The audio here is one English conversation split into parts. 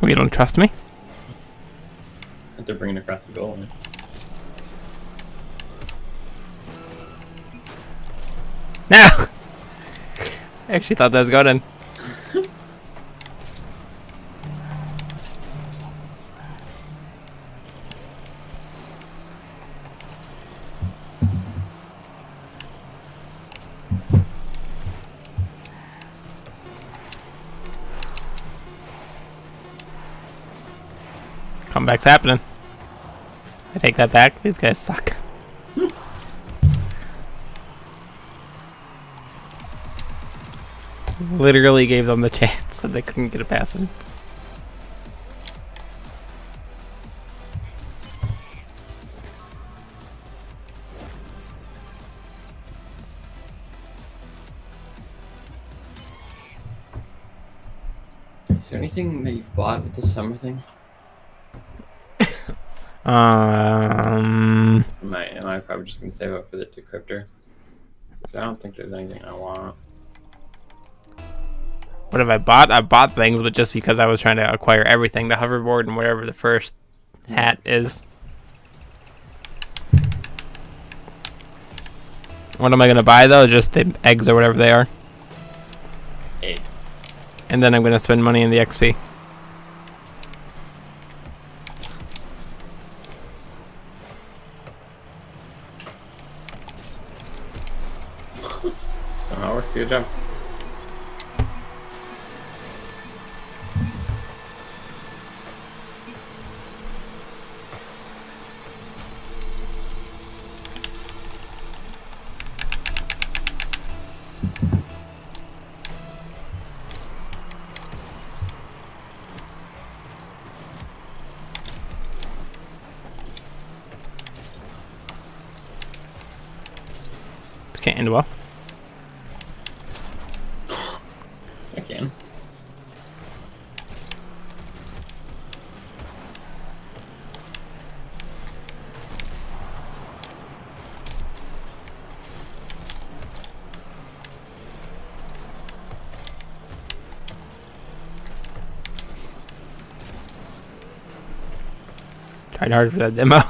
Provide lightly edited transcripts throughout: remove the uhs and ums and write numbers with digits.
You don't trust me? Have to bring it across the goal. No! I actually thought that was going in. Comeback's happening. I take that back. These guys suck. Literally gave them the chance and they couldn't get a pass in. Is there anything that you've bought with this summer thing? Am I probably just gonna save up for the decryptor? Because I don't think there's anything I want. What have I bought? I bought things, but just because I was trying to acquire everything, the hoverboard and whatever the first hat is. What am I gonna buy though? Just the eggs or whatever they are. Eggs. And then I'm gonna spend money in the XP. Somehow worked. Good job. This can't end well. I can. Tried hard for that demo.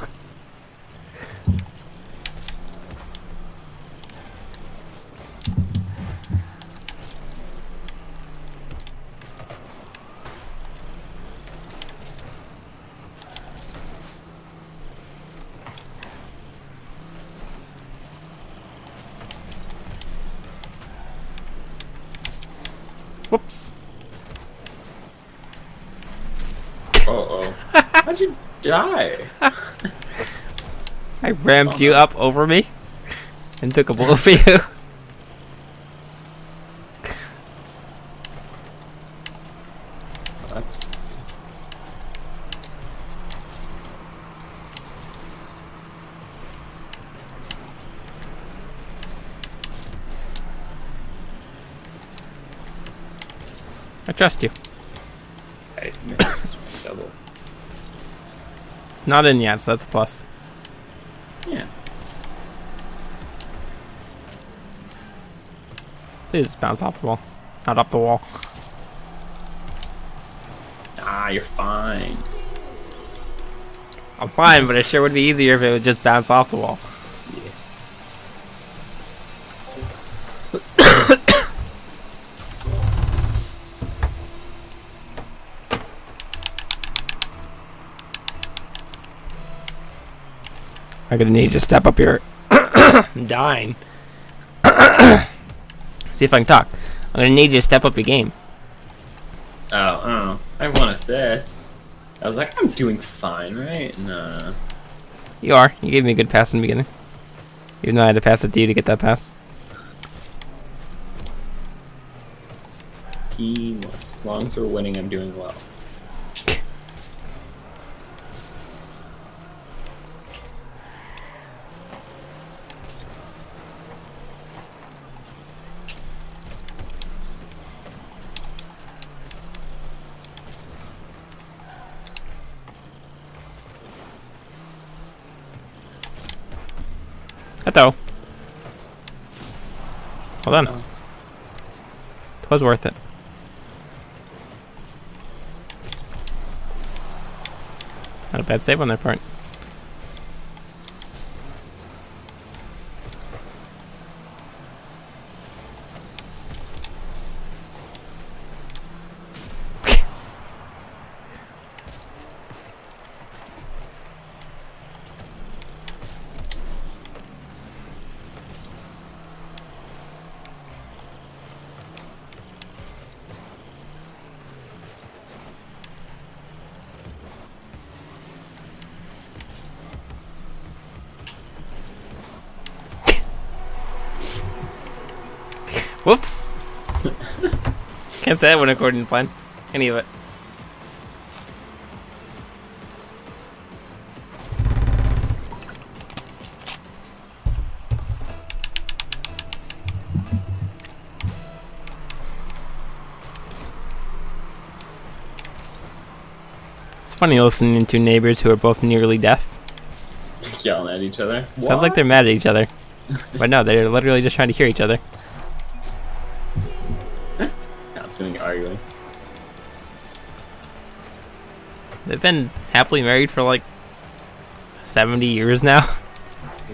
Whoops. Uh-oh. How'd you die? I rammed you up over me and took a bullet for you. That's... I trust you. I missed. Double. It's not in yet, so that's a plus. Yeah. Please bounce off the wall. Not up the wall. Ah, you're fine. I'm fine, but it sure would be easier if it would just bounce off the wall. Yeah. I'm gonna need you to step up here. I'm dying. See if I can talk. I'm gonna need you to step up your game. Oh, I have one assist. I was like, I'm doing fine, right? Nah. You are. You gave me a good pass in the beginning. Even though I had to pass it to you to get that pass. Teamwork. As long as we're winning, I'm doing well. Hello. Hold on. Oh. It was worth it. Not a bad save on their part. Whoops! Can't say that when according to plan. Any of it. It's funny listening to neighbors who are both nearly deaf. Yelling at each other. Sounds like they're mad at each other. But no, they're literally just trying to hear each other. Constantly arguing. They've been happily married for like 70 years now.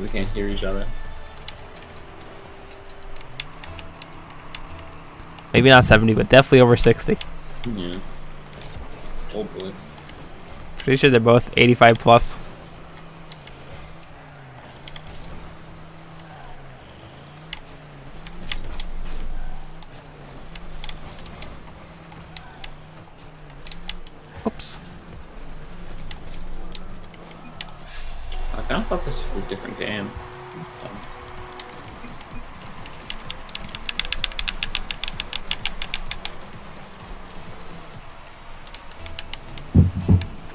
We can't hear each other. Maybe not 70, but definitely over 60. Yeah. Old boys. Pretty sure they're both 85 plus. Oops. I kind of thought this was a different game. So.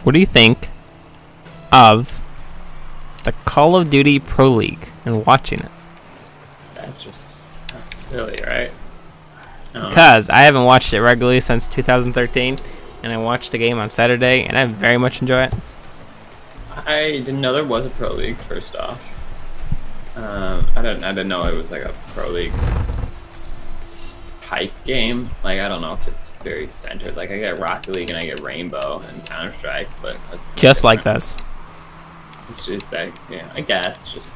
What do you think of the Call of Duty Pro League and watching it? That's silly, right? I don't know. Because I haven't watched it regularly since 2013, and I watched the game on Saturday, and I very much enjoy it. I didn't know there was a pro league. First off, I didn't know it was like a pro league type game. Like I don't know if it's very centered. Like I get Rocket League and I get Rainbow and Counter Strike, but that's Just like different. this. It's just like yeah, I guess it's just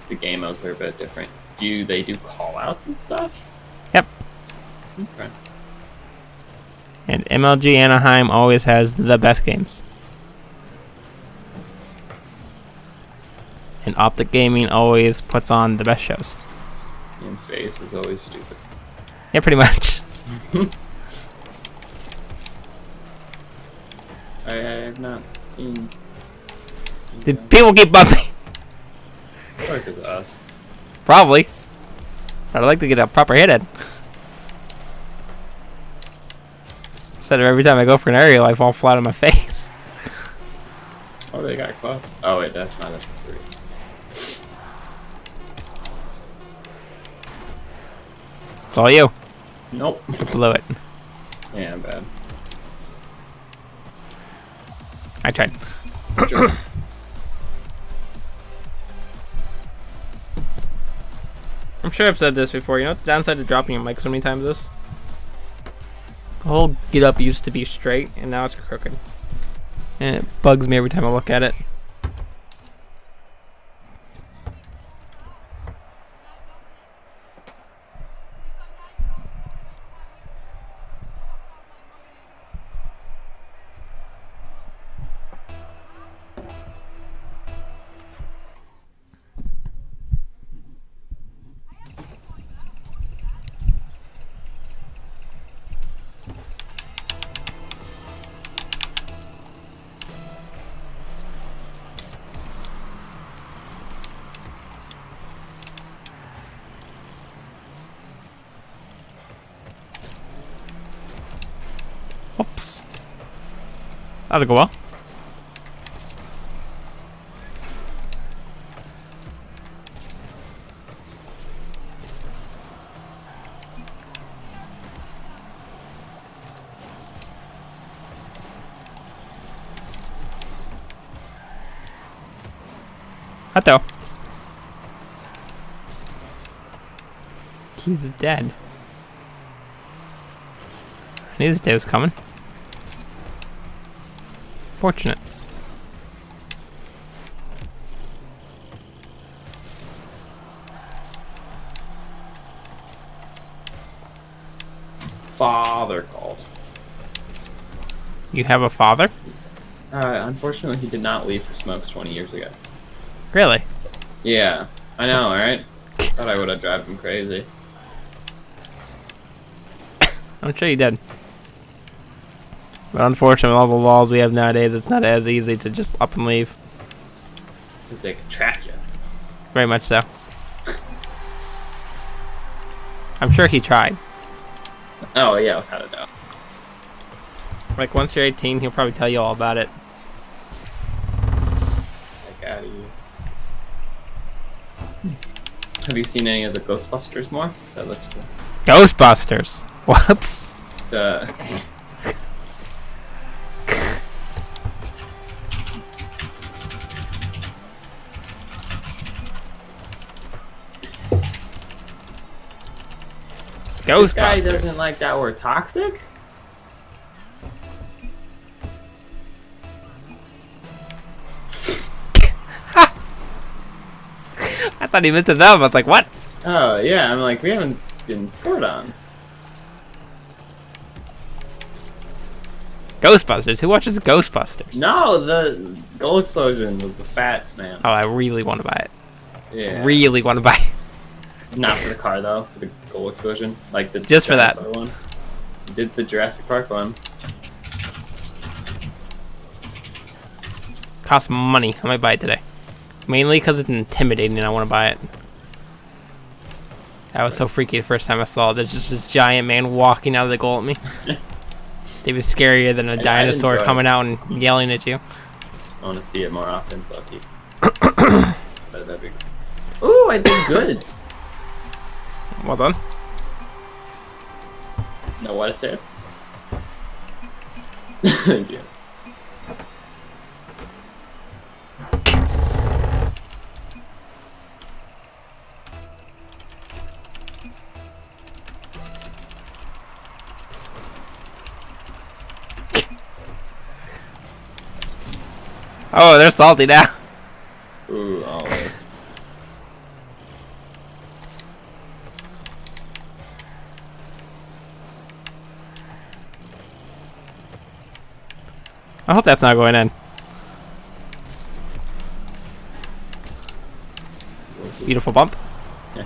the game modes are a bit different. Do they do call outs and stuff? Yep. Okay. And MLG Anaheim always has the best games. And Optic Gaming always puts on the best shows. And FaZe is always stupid. Yeah, pretty much. I have not seen. Did people keep bumping? Probably because of us. Probably. But I'd like to get a proper hit in. Instead of every time I go for an aerial, I fall flat on my face. Oh, they got close. Oh wait, that's not a 3. It's all you. Nope. You blew it. Yeah, bad. I tried. Sure. I'm sure I've said this before. You know what the downside to dropping your mic so many times is? The whole get up used to be straight, and now it's crooked. And it bugs me every time I look at it. Oops. That'll go well. Hato. He's dead. I knew this day was coming. Fortunate. father called. You have a father? Unfortunately, he did not leave for smokes 20 years ago. Really? Yeah, I know, right? Thought I would have driven him crazy. I'm sure you did. But unfortunately, with all the laws we have nowadays, it's not as easy to just up and leave. Because they can track you. Very much so. I'm sure he tried. Oh, yeah, without a doubt. Like, once you're 18, he'll probably tell you all about it. Like, out of you. Have you seen any of the Ghostbusters more? That looks cool. Ghostbusters! Whoops! The... Ghostbusters. This guy doesn't like that we're toxic? I thought he meant to them. I was like, what? Oh, yeah, I'm like, we haven't been scored on. Ghostbusters? Who watches Ghostbusters? No, the goal explosion with the fat man. Oh, I really want to buy it. Yeah. Really want to buy it. Not for the car, though, for the goal explosion. Like the Just for that. dinosaur one. Did the Jurassic Park one. Costs money. I might buy it today. Mainly because it's intimidating and I want to buy it. That was so freaky the first time I saw it. There's just this giant man walking out of the goal at me. They was scarier than a dinosaur coming out and yelling at you. I want to see it more often, so I'll keep. But that'd be... Ooh, I did goods. Well done. Know what I said? Thank you. Oh, they're salty now. Ooh, always. I hope that's not going in. Beautiful bump. Yeah.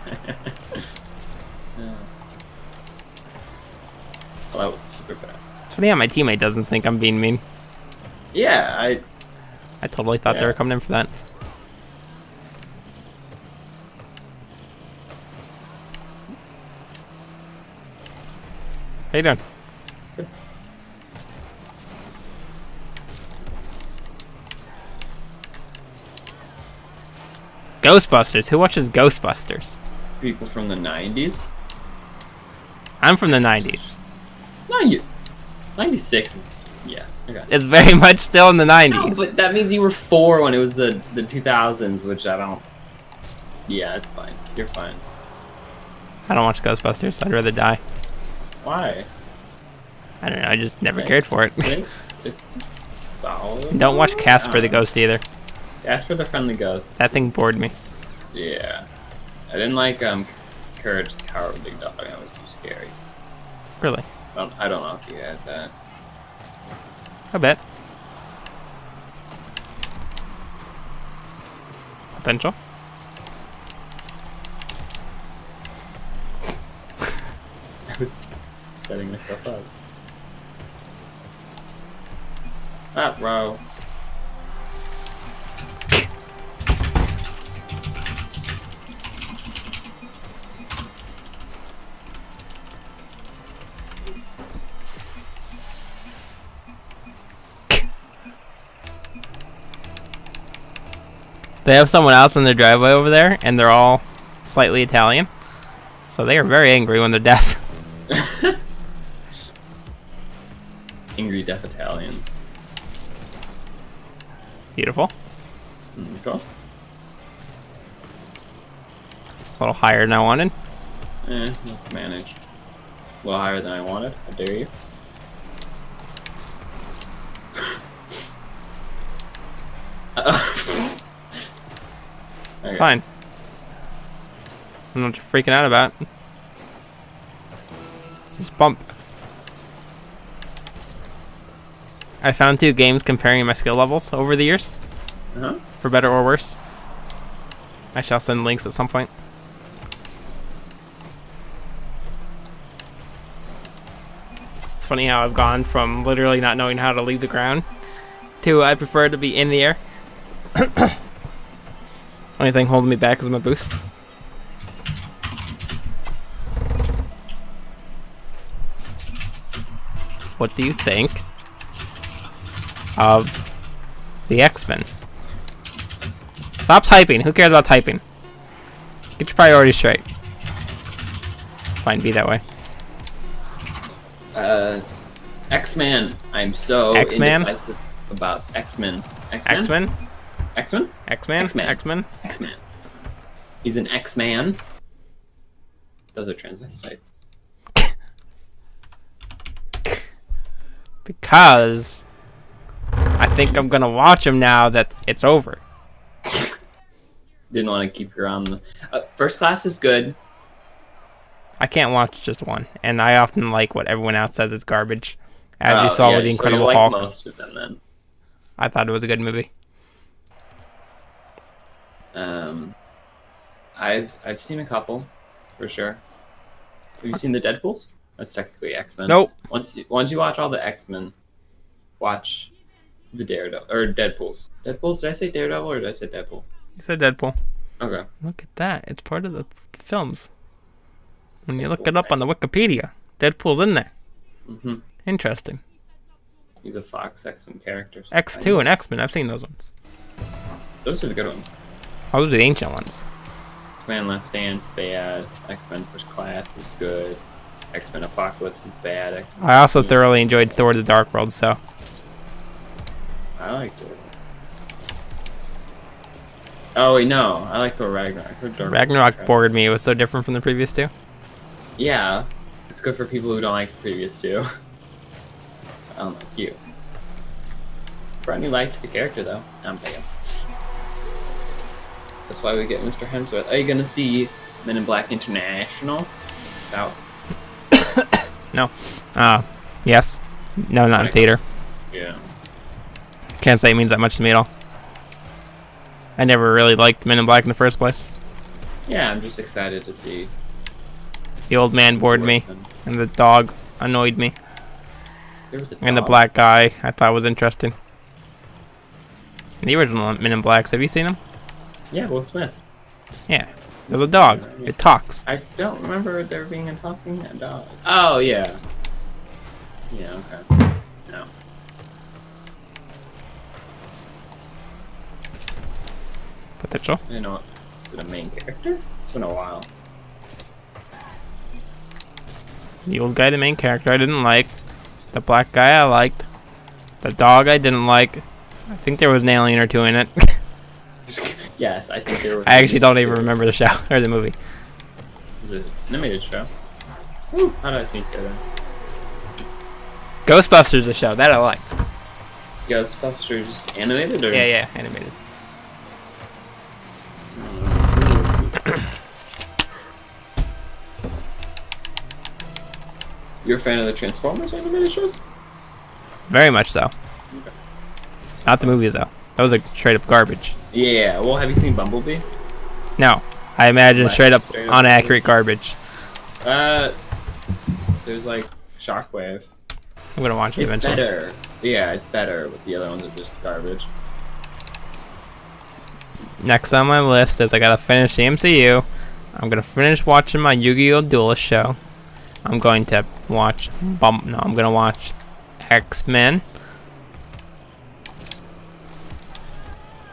Oh, that was super bad. So yeah, my teammate doesn't think I'm being mean. Yeah, I totally thought they were coming in for that. How you doing? Good. Ghostbusters. Who watches Ghostbusters? People from the 90s. I'm from the 90s. No, you. 96 is. Yeah. Okay. It's very much still in the 90s. No, but that means you were 4 when it was the 2000s, which I don't. Yeah, it's fine. You're fine. I don't watch Ghostbusters. I'd rather die. Why? I don't know. I just never cared for it. It's solid. Don't watch Casper the Ghost either. Casper the Friendly Ghost. That thing bored me. Yeah. I didn't like Courage the Cowardly Dog. That was too scary. Really? I don't know if you had that. I bet. Potential. I was setting myself up. Ah, bro. They have someone else in their driveway over there, and they're all slightly Italian. So they are very angry when they're deaf. Angry Deaf Italians. Beautiful. Okay. A little higher than I wanted. You can manage. A little higher than I wanted. How dare you? It's fine. I don't know what you're freaking out about. Just bump. I found 2 games comparing my skill levels over the years, Uh-huh. for better or worse. I shall send links at some point. It's funny how I've gone from literally not knowing how to leave the ground to I prefer to be in the air. Only thing holding me back is my boost. What do you think of the X-Men? Stop typing. Who cares about typing? Get your priorities straight. Fine, be that way. X-Man. I'm so X-Man? indecisive about X-Men. X-Men? X-Men? X-Men? X-Men. X-Men? X-Man. He's an X-Man. Those are transvestites. Because I think I'm gonna watch him now that it's over. Didn't want to keep her on the... First Class is good. I can't watch just one, and I often like what everyone else says is garbage. As you saw with the Incredible so you Hulk, like most of them then. I thought it was a good movie. I've seen a couple, for sure. Have you seen the Deadpools? That's technically X-Men. Nope. Once you watch all the X-Men, watch the Daredevil or Deadpools. Deadpools? Did I say Daredevil or did I say Deadpool? You said Deadpool. Okay. Look at that. It's part of the films. When you look it up on the Wikipedia, Deadpool's in there. Mm-hmm. Interesting. He's a Fox X-Men character. So X2 and X-Men, I've seen those ones. those are the good ones. Those are the ancient ones. X-Men Last Stand's bad. X-Men First Class is good. X-Men Apocalypse is bad. X-Men I also thoroughly enjoyed Thor: The Dark World, so I liked it. Oh wait, no, I like Thor Ragnarok. Ragnarok bored me. It was so different from the previous 2. Yeah, it's good for people who don't like the previous 2. I don't like you. Brittany liked the character though. I'm thinking. That's why we get Mr. Hemsworth. Are you gonna see Men in Black International? Out. No. Yes. No, not in theater. Yeah. Can't say it means that much to me at all. I never really liked Men in Black in the first place. Yeah, I'm just excited to see. The old man bored me, and the dog annoyed me, There was a and the dog. black guy I thought was interesting. The original Men in Blacks, have you seen them? Yeah, Will Smith. Yeah. There's a dog. It talks. I don't remember there being a talking dog. Oh yeah. Yeah. Okay. No. Potential. I didn't know the main character. It's been a while. The old guy, the main character, I didn't like. The black guy, I liked. The dog, I didn't like. I think there was an alien or 2 in it. Yes, I think there were. I actually don't even remember the show or the movie. It was an animated show. Whew, how did I see it then? Ghostbusters, the show that I like. Ghostbusters animated or? Yeah, animated. You're a fan of the Transformers animated shows? Very much so. Okay. Not the movies though. That was like straight up garbage. Yeah. Well, have you seen Bumblebee? No, I imagine Like, straight up straight up inaccurate garbage. There's like Shockwave. I'm gonna watch it It's eventually. better. Yeah, it's better, but the other ones are just garbage. Next on my list is I gotta finish the MCU. I'm gonna finish watching my Yu-Gi-Oh! Duelist show. I'm going to watch I'm gonna watch X-Men.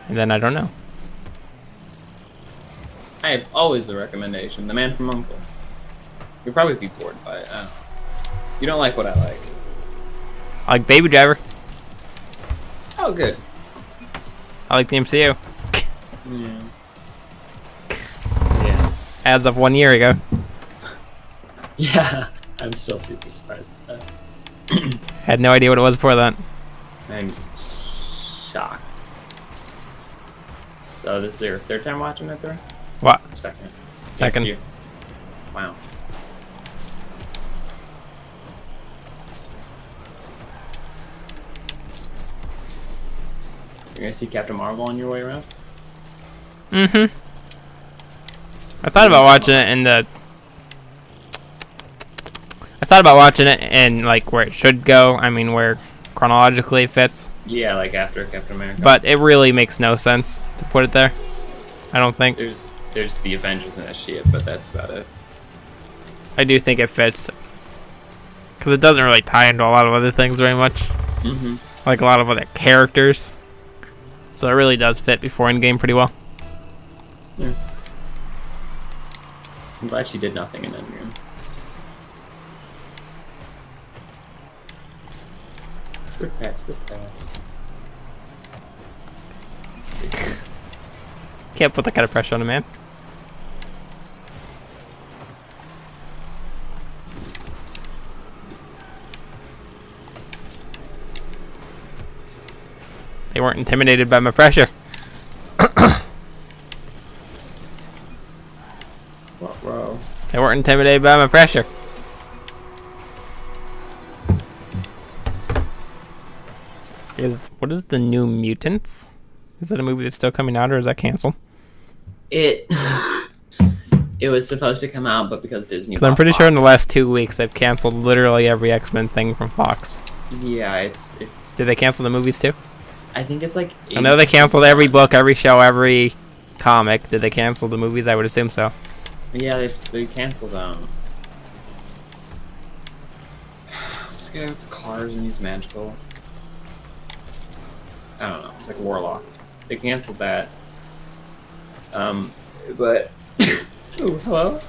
And then I don't know. I have always a recommendation. The Man from U.N.C.L.E. You'll probably be bored by it. You don't like what I like. I like Baby Driver. Oh, good. I like the MCU. Yeah. Yeah. As of 1 year ago. Yeah. I'm still super surprised by that. Had no idea what it was before that. I'm shocked. So this is your third time watching it, through? What? Second. Second. Next year. Wow. You're gonna see Captain Marvel on your way around? Mm-hmm. I thought about watching it in the... I thought about watching it in, like, where it should go. I mean, where chronologically it fits. Yeah, like after Captain America. But it really makes no sense to put it there. I don't think. There's the Avengers and that shit, but that's about it. I do think it fits. Because it doesn't really tie into a lot of other things very much. Mm-hmm. Like a lot of other characters. So it really does fit before Endgame pretty well. Yeah. I'm glad she did nothing in Endgame. Good pass, good pass. Can't put that kind of pressure on a man. They weren't intimidated by my pressure. What, bro? They weren't intimidated by my pressure. What is the New Mutants? Is it a movie that's still coming out, or is that canceled? It was supposed to come out, but because Disney. Because I'm pretty sure in the last 2 weeks they've canceled literally every X-Men thing from Fox. Yeah, it's. Did they cancel the movies too? I think it's like. I know they canceled every book, every show, every comic. Did they cancel the movies? I would assume so. Yeah, they canceled them. This guy with the cars and he's magical. I don't know. It's like Warlock. They canceled that. But. Oh, hello?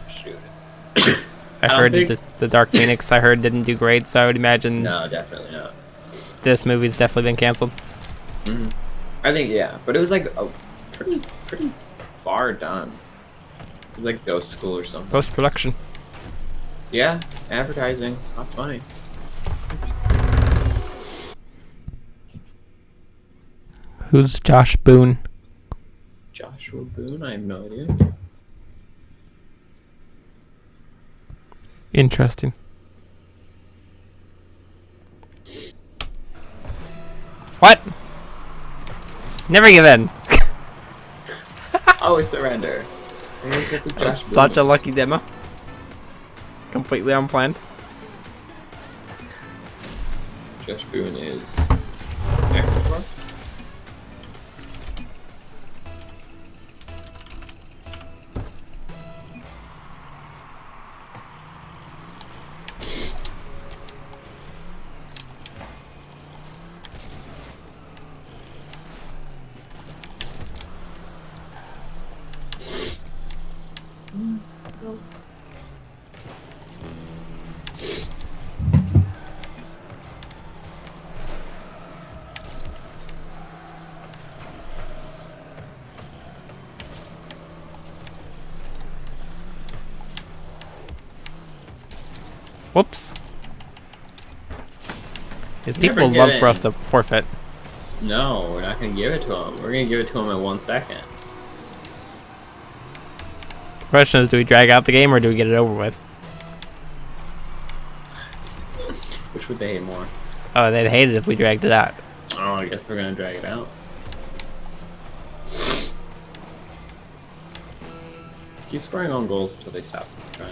Shoot. I heard the Dark Phoenix, I heard, didn't do great, so I would imagine No, definitely not. this movie's definitely been canceled. Mm-hmm. I think, yeah. But it was like pretty far done. It was like Ghost School or something. Post-production. Yeah, advertising. That's money. Who's Josh Boone? Joshua Boone? I have no idea. Interesting. What? Never give in. Always surrender. That's such a lucky demo. Completely unplanned. Josh Boone is. Whoops. His Never people give love in. for us to forfeit. No, we're not gonna give it to him. We're gonna give it to him in 1 second. The question is, do we drag out the game or do we get it over with? Which would they hate more? Oh, they'd hate it if we dragged it out. Oh, I guess we're gonna drag it out. Keep scoring on goals until they stop trying.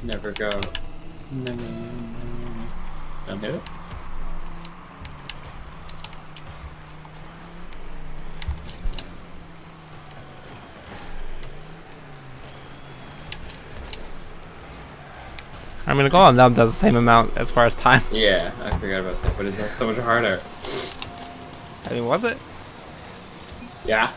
Never go. No. Don't hit it? I mean, a goal on them does the same amount as far as time. Yeah, I forgot about that, but is that so much harder? I mean, was it? Yeah.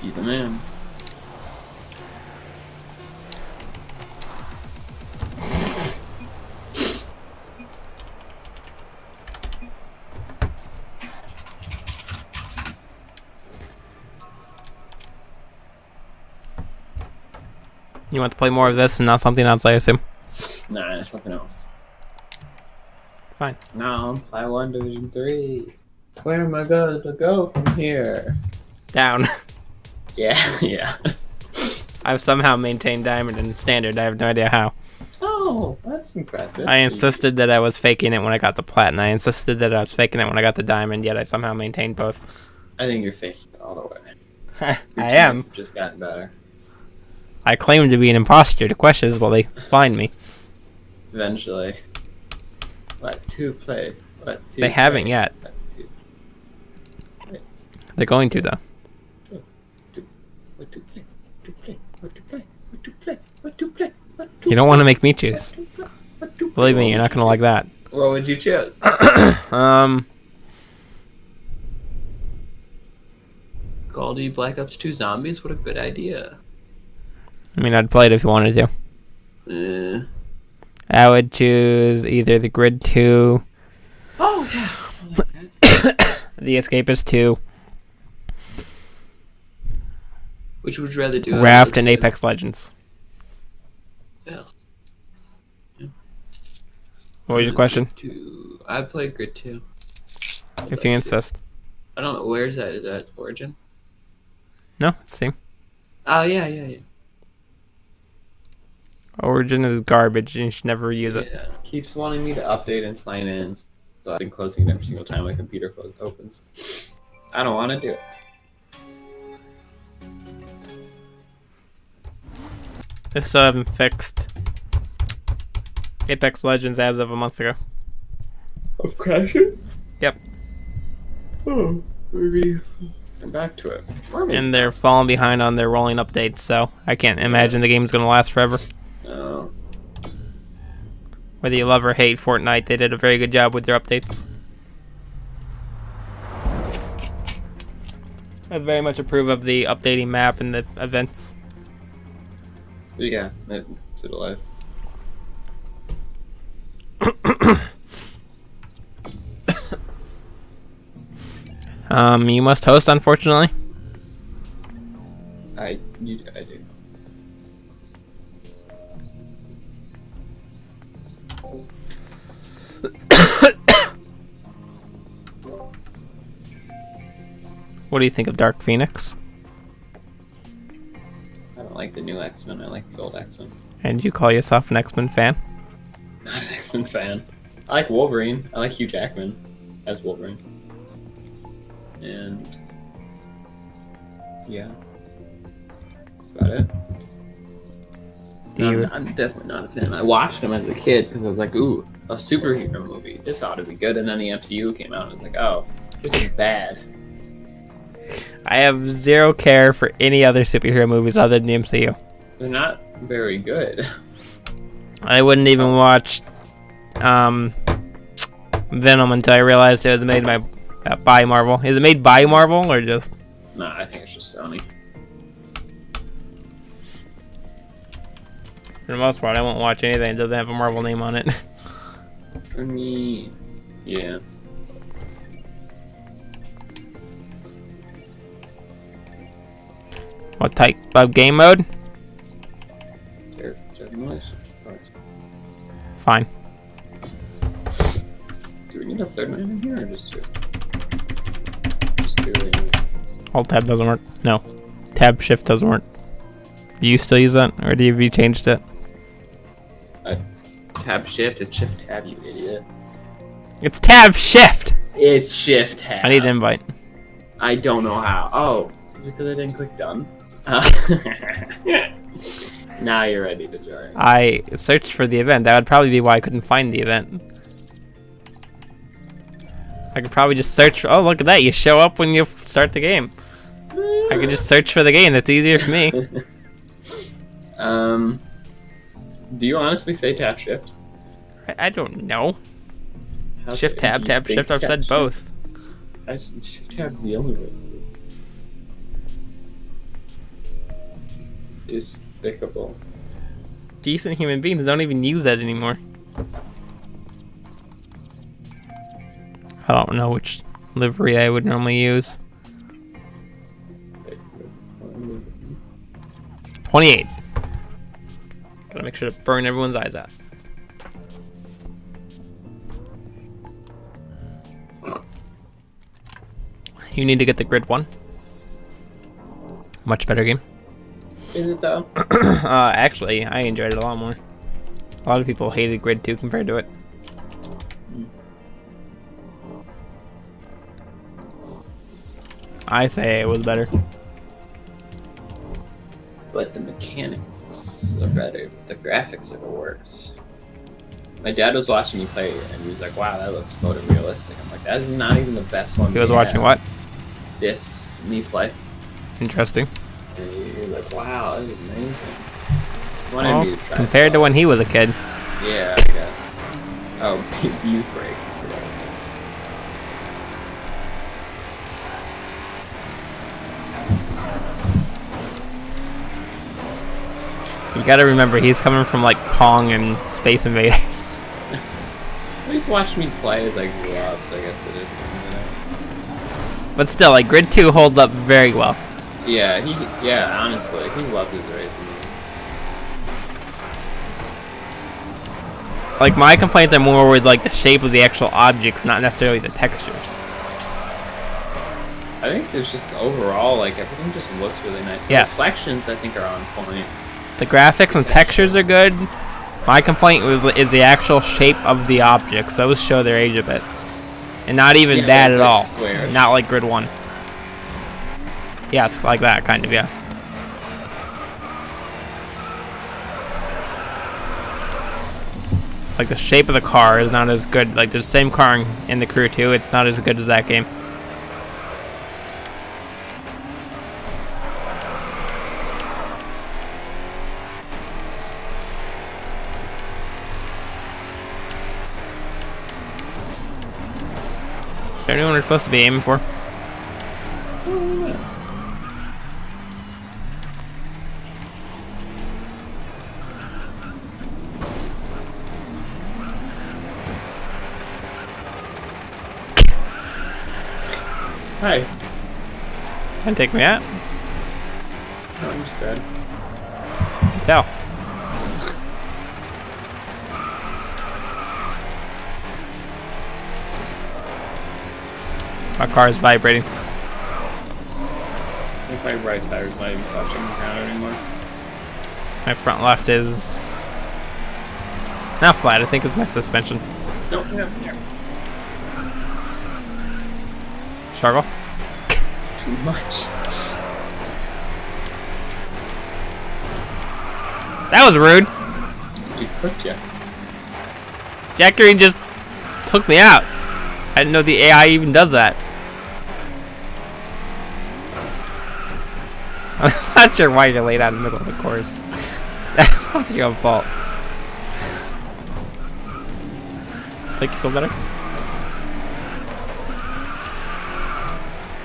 You the man. You want to play more of this and not something else, I assume? Nah, there's something else. Fine. No, I won Division 3. Where am I going to go from here? Down. Yeah, yeah. I've somehow maintained Diamond and Standard. I have no idea how. Oh, that's impressive. I insisted that I was faking it when I got the Plat, and I insisted that I was faking it when I got the Diamond, yet I somehow maintained both. I think you're faking it all the way. I Your am. teammates have just gotten better. I claim to be an imposter. The question is, will they find me? Eventually. What to play? What to They haven't play? yet. What to They're going to, though. What to play? What to play? What to play? What to play? What to play? What to You don't want to make me choose. What to play? Believe me, you're not going to like that. What would you choose? Call of Duty Black Ops 2 Zombies? What a good idea. I mean, I'd play it if you wanted to. I would choose either the Grid 2, Oh, yeah. the Escapist 2, Which would you rather do? Raft, and Apex Legends. Yeah. What was your question? I'd play Grid 2. If you insist. I don't know. Where's that? Is that Origin? No, it's Steam. Oh, yeah. Origin is garbage, and you should never use it. Yeah. Keeps wanting me to update and sign in, so I've been closing it every single time my computer opens. I don't want to do it. They still haven't fixed Apex Legends as of a month ago. Of crashing? Yep. Oh, maybe I'm back to it. Or maybe And they're falling behind on their rolling updates, so I can't imagine the game's going to last forever. no. Whether you love or hate Fortnite, they did a very good job with their updates. I very much approve of the updating map and the events. Yeah, it's alive. You must host, unfortunately. I do. What do you think of Dark Phoenix? I don't like the new X-Men. I like the old X-Men. And you call yourself an X-Men fan? Not an X-Men fan. I like Wolverine. I like Hugh Jackman as Wolverine. And yeah, that's about it. I'm definitely not a fan. I watched him as a kid because I was like, ooh, a superhero movie. This ought to be good. And then the MCU came out and I was like, oh, this is bad. I have zero care for any other superhero movies other than the MCU. They're not very good. I wouldn't even watch Venom until I realized it was made by Marvel. Is it made by Marvel or just? Nah, I think it's just Sony. For the most part, I won't watch anything that doesn't have a Marvel name on it. For me, yeah. What type of game mode? Fine. Do we need a third man in here or just two? Just two. Alt tab doesn't work. No. Tab shift doesn't work. Do you still use that, or have you changed it? Tab shift, it's shift tab, you idiot. It's tab shift. It's shift tab. I need an invite. I don't know how. Oh, is it because I didn't click done? Now you're ready to join. I searched for the event. That would probably be why I couldn't find the event. I could probably just search for. Oh, look at that! You show up when you start the game. I could just search for the game. That's easier for me. Do you honestly say tab shift? I don't know. How Shift do you tab, tab think shift. I've tab said shift? both. Shift tab's the only way. Despicable. Decent human beings don't even use that anymore. I don't know which livery I would normally use. 28. Gotta make sure to burn everyone's eyes out. You need to get the Grid 1. Much better game. Is it though? Actually, I enjoyed it a lot more. A lot of people hated Grid 2 compared to it. I say it was better. But the mechanics are better. The graphics are worse. My dad was watching me play and he was like, wow, that looks photorealistic. I'm like, that's not even the best one. He was watching what? This, me play. Interesting. And he was like, wow, this is amazing. Well, compared to when he was a kid. Yeah, I guess. Oh, Bees break. You gotta remember, he's coming from like Pong and Space Invaders. He just watched me play as I grew up, so I guess it is. But still, like Grid 2 holds up very well. Yeah, honestly, he loved his racing. Like my complaints are more with like the shape of the actual objects, not necessarily the textures. I think there's just overall, like everything just looks really nice. Yes. The reflections, I think, are on point. The graphics and textures are good. My complaint is the actual shape of the objects. Those show their age a bit. And not even bad at all. Squares. Not like Grid 1. Yes, like that, kind of, yeah. Like the shape of the car is not as good. Like the same car in the Crew 2, it's not as good as that game. Is there anyone we're supposed to be aiming for? Hi. Can take me out? No, I'm just dead. Tell. My car is vibrating. I think my right tire's not even touching the ground anymore. My front left is not flat. I think it's my suspension. No. Struggle. Too much. That was rude. He clipped you. Jack Green just took me out. I didn't know the AI even does that. I'm not sure why you're laid out in the middle of the course. That was your own fault. Does it make you feel better?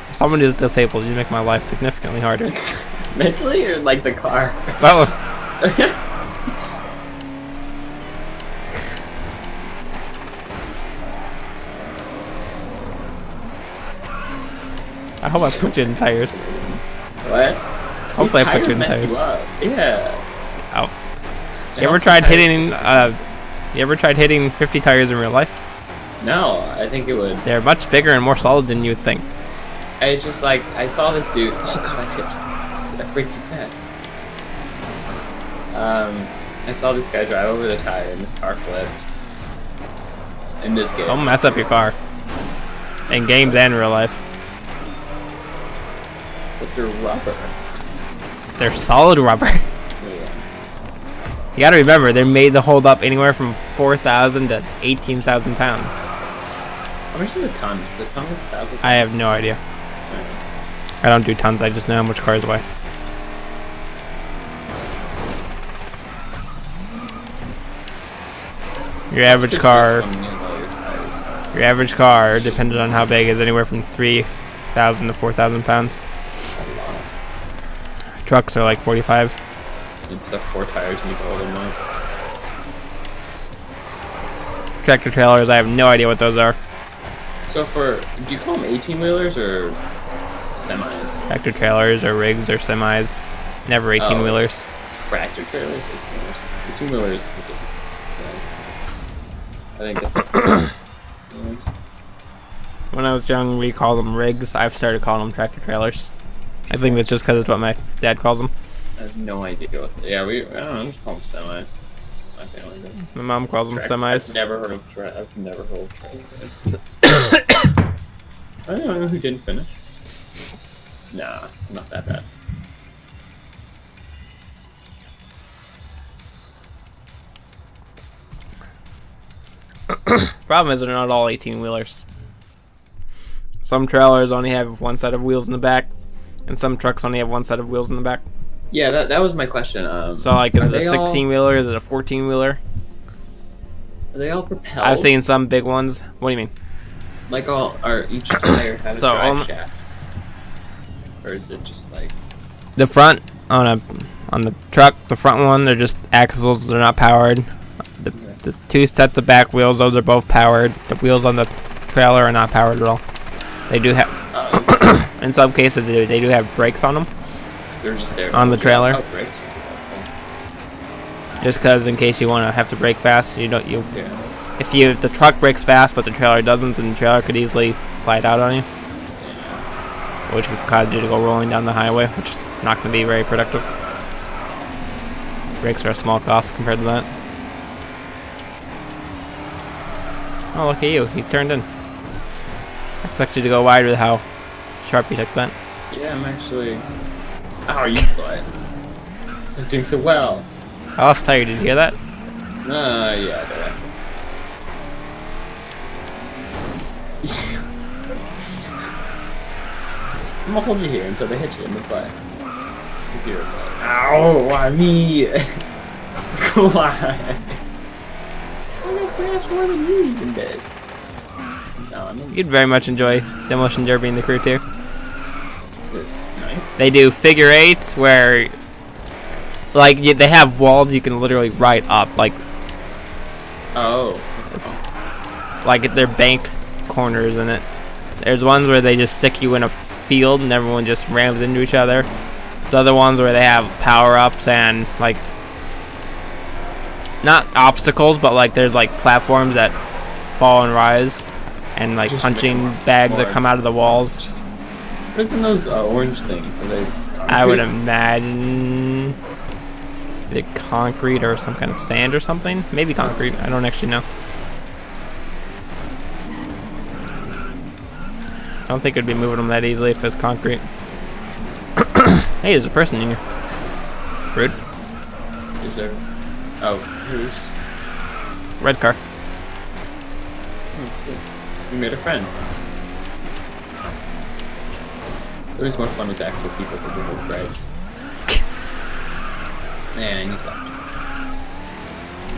For someone who's disabled, you make my life significantly harder. Mentally or like the car? Both. I hope I put you in tires. What? Hopefully I put you in tires. Yeah. Oh. You ever tried hitting 50 tires in real life? No, I think it would. They're much bigger and more solid than you would think. It's just like, I saw this dude. Oh god, I tipped. I braked too fast. I saw this guy drive over the tire and this car flipped. In this game. Don't mess up your car. In games and real life. But they're rubber. They're solid rubber. Yeah. You gotta remember, they're made to hold up anywhere from 4,000 to 18,000 pounds. How much is a ton? Is a ton 1,000? I have no idea. I don't do tons, I just know how much cars weigh. Your average car, depending on how big, is anywhere from 3,000 to 4,000 pounds. Trucks are like 45. It's a 4 tires and you hold them up. Tractor trailers, I have no idea what those are. So do you call them 18-wheelers or semis? Tractor trailers or rigs or semis. Never 18-wheelers. Tractor trailers, 18-wheelers. 18-wheelers. I think that's like 6-wheelers. When I was young, we called them rigs. I've started calling them tractor trailers. I think that's just because it's what my dad calls them. I have no idea what. Yeah, I don't know. Just call them semis. My family does. My mom calls them semis. I've never heard of tractor. I don't know who didn't finish. Nah, not that bad. Problem is they're not all 18-wheelers. Some trailers only have one set of wheels in the back, and some trucks only have one set of wheels in the back. Yeah, that was my question. So like, is it a 16-wheeler? Is it a 14-wheeler? Are they all propelled? I've seen some big ones. What do you mean? Like each tire has So, a drive shaft, or is it just like the front on the truck? The front one, they're just axles. They're not powered. The 2 sets of back wheels, those are both powered. The wheels on the trailer are not powered at all. They do have, in some cases, they do have brakes on them. They're just there on the trailer. Oh, brakes. Just because, in case you want to have to brake fast, Yeah. If the truck brakes fast but the trailer doesn't, then the trailer could easily slide out on you, Yeah. which could cause you to go rolling down the highway, which is not going to be very productive. Brakes are a small cost compared to that. Oh, look at you. You turned in. I expect you to go wide with how sharp you took that. Yeah, I'm actually. How are you, bud? I was doing so well. I lost tire. Did you hear that? Yeah, that. I'm gonna hold you here until they hit you in the butt. It's your butt. Ow! Why me? Why? Sonic crashed more than you even did. No, I'm You'd very much enjoy Demolition Derby and the Crew 2. Is it nice? They do figure eights where, like, they have walls you can literally ride up, like they're banked corners in it. There's ones where they just stick you in a field and everyone just rams into each other. There's other ones where they have power-ups and, like, not obstacles, but like there's like platforms that fall and rise, and like just punching bags that come out of the walls. What is in those orange things? Are they concrete? I would imagine the concrete or some kind of sand or something. Maybe concrete. I don't actually know. I don't think it'd be moving them that easily if it's concrete. Hey, there's a person in here. Rude. Is there? Oh, who's? Red car. We made a friend. It's always more fun with actual people than with Reds. And he's left.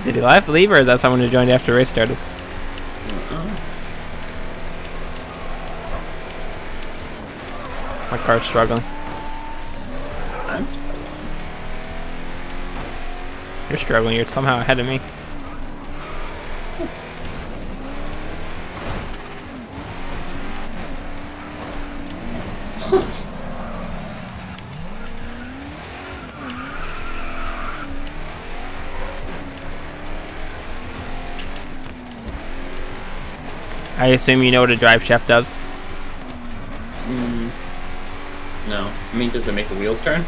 Did he leave, or is that someone who joined after the race started? My car's struggling. I'm struggling. You're struggling. You're somehow ahead of me. I assume you know what a drive shaft does? No. I mean, does it make the wheels turn?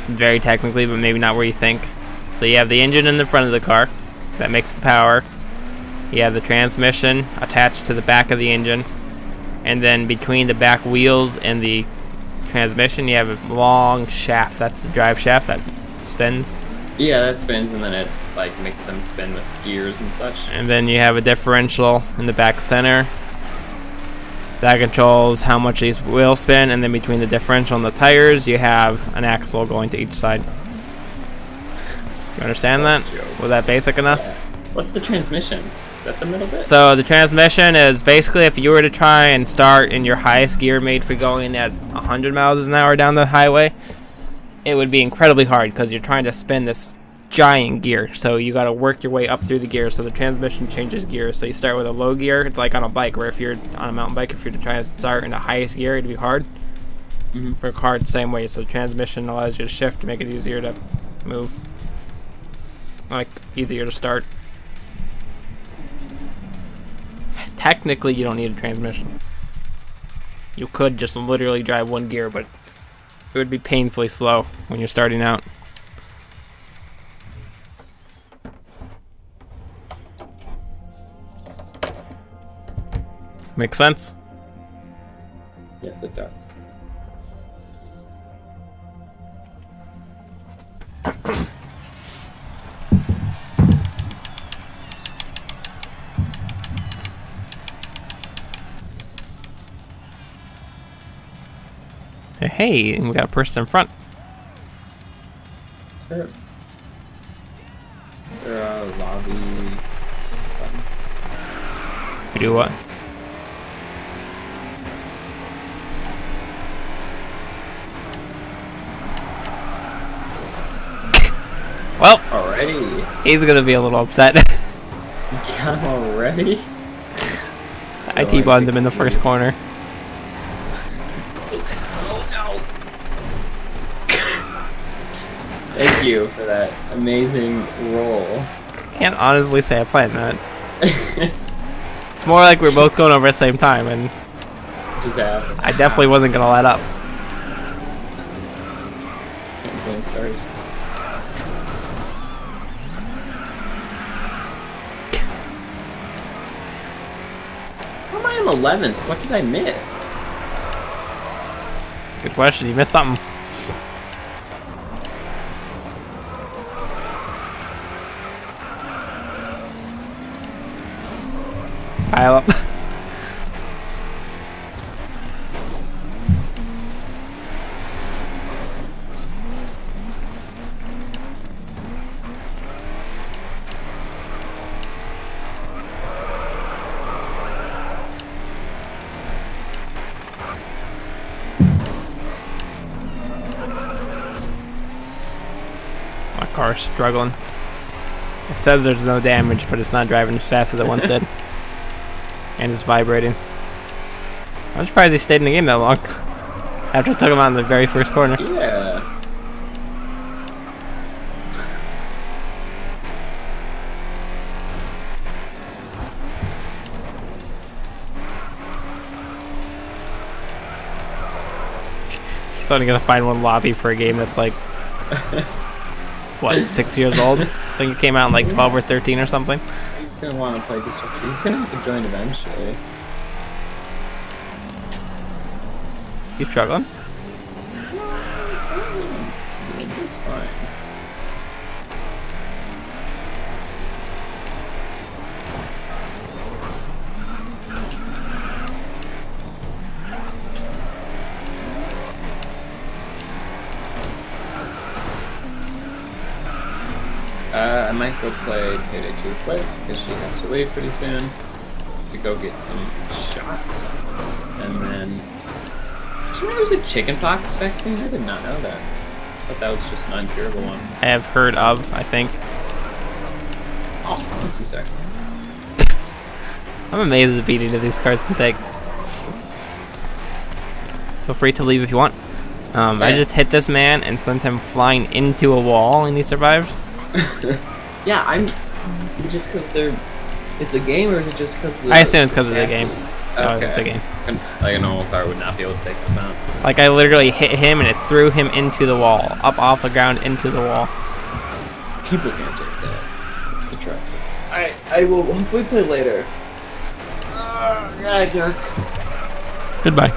Very technically, but maybe not where you think. So you have the engine in the front of the car that makes the power. You have the transmission attached to the back of the engine. And then between the back wheels and the transmission, you have a long shaft. That's the drive shaft that spins. Yeah, that spins, and then it like makes them spin with gears and such. And then you have a differential in the back center that controls how much these wheels spin, and then between the differential and the tires, you have an axle going to each side. You understand that? Was that basic enough? Yeah. What's the transmission? Is that the middle bit? So the transmission is basically if you were to try and start in your highest gear made for going at 100 miles an hour down the highway, it would be incredibly hard because you're trying to spin this giant gear. So you got to work your way up through the gear. So the transmission changes gears. So you start with a low gear. It's like on a bike, where if you're on a mountain bike, if you're trying to start in the highest gear, it'd be hard. For a car, it's the same way. So the transmission allows you to shift to make it easier to move. Like, easier to start. Technically, you don't need a transmission. You could just literally drive one gear, but it would be painfully slow when you're starting out. Makes sense? Yes, it does. Hey, and we got a person in front. Is there a lobby button? You do what? Well, Already? he's gonna be a little upset. Come already? I T-boned him in the first corner. Thank you for that amazing roll. Can't honestly say I planned that. It's more like we're both going over at the same time, and Just happened. I definitely wasn't gonna let up. Can't blink first. How am I in 11th? What did I miss? Good question. You missed something. Pile up. My car's struggling. It says there's no damage, but it's not driving as fast as it once did. And it's vibrating. I'm surprised he stayed in the game that long. After I took him out in the very first corner. Yeah. He's only gonna find one lobby for a game that's like, what, 6 years old? I think it came out in like 12 or 13 or something. He's gonna want to play Destruction. He's gonna have to join eventually. He's struggling. He's fine. I might go play Payday 2 with Flip, because she has to leave pretty soon to go get some shots. And then... Did you know there was a chickenpox vaccine? I did not know that. I thought that was just an uncurable one. I have heard of, I think. Oh, thank you, sir. I'm amazed at the beating that these cards can take. Feel free to leave if you want. I just hit this man and sent him flying into a wall, and he survived. Yeah, I'm... Is it just because they're... It's a game, or is it just because I assume it's because of the game. Okay. Oh, it's a game. Like a normal car would not be able to take this out. Like, I literally hit him and it threw him into the wall. Up off the ground into the wall. People can't take that. The truck. Alright, I will hopefully play later. Yeah, jerk. Goodbye.